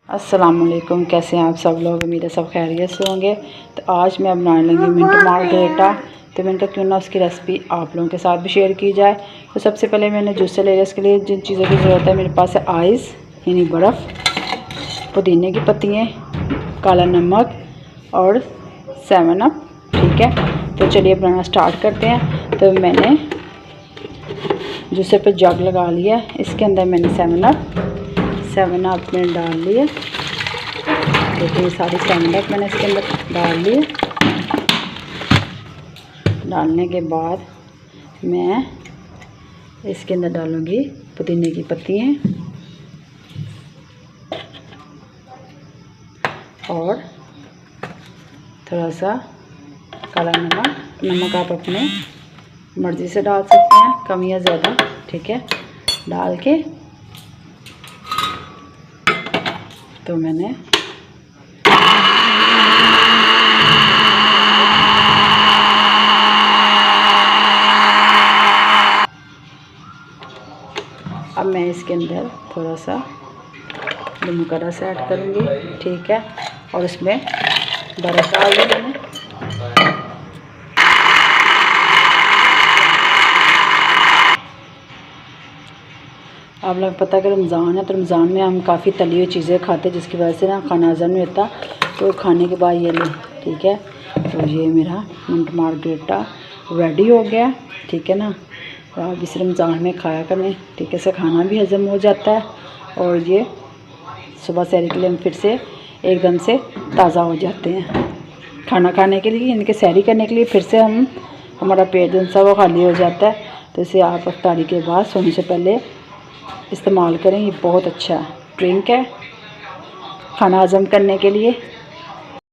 अस्सलामुअलैकुम, कैसे हैं आप सब लोग। उम्मीद है सब खैरियत से होंगे। तो आज मैं बनाने लगी मिंट मार्गरेटा। तो मैंने कहा क्यों ना उसकी रेसिपी आप लोगों के साथ भी शेयर की जाए। तो सबसे पहले मैंने जूस ले लिया। इसके लिए जिन चीज़ों की ज़रूरत है मेरे पास है आइस यानी बर्फ़, पुदीने की पत्तियाँ, काला नमक और 7 अप। ठीक है, तो चलिए बनाना स्टार्ट करते हैं। तो मैंने जूसर पे जग लगा लिया। इसके अंदर मैंने 7 अप मैंने डाल लिए। देखिए सारी 7 अप मैंने इसके अंदर डाल लिए। डालने के बाद मैं इसके अंदर डालूँगी पुदीने की पत्तियाँ और थोड़ा सा काला नमक। नमक आप अपने मर्ज़ी से डाल सकते हैं, कम या ज़्यादा। ठीक है, डाल के तो मैंने अब मैं इसके अंदर थोड़ा सा नींबू का रस ऐड करूँगी। ठीक है, और इसमें बर्फ़ डाल दी मैंने। आप लोग पता है कि रमज़ान है, तो रमज़ान में हम काफ़ी तली हुई चीज़ें खाते हैं, जिसकी वजह से ना खाना हज़म नहीं होता। तो खाने के बाद ये ले। ठीक है, तो ये मेरा मिंट मार्गरेटा रेडी हो गया। ठीक है ना, तो आप इस रमज़ान में खाया करें। ठीक है, इससे खाना भी हज़म हो जाता है और ये सुबह सहरी के लिए हम फिर से एकदम से ताज़ा हो जाते हैं। खाना खाने के लिए, इनके सहरी करने के लिए फिर से हमारा पेट जो सा वो खाली हो जाता है। तो इसे आप इफ्तारी के बाद सोने से पहले इस्तेमाल करें। ये बहुत अच्छा ड्रिंक है खाना हज़म करने के लिए।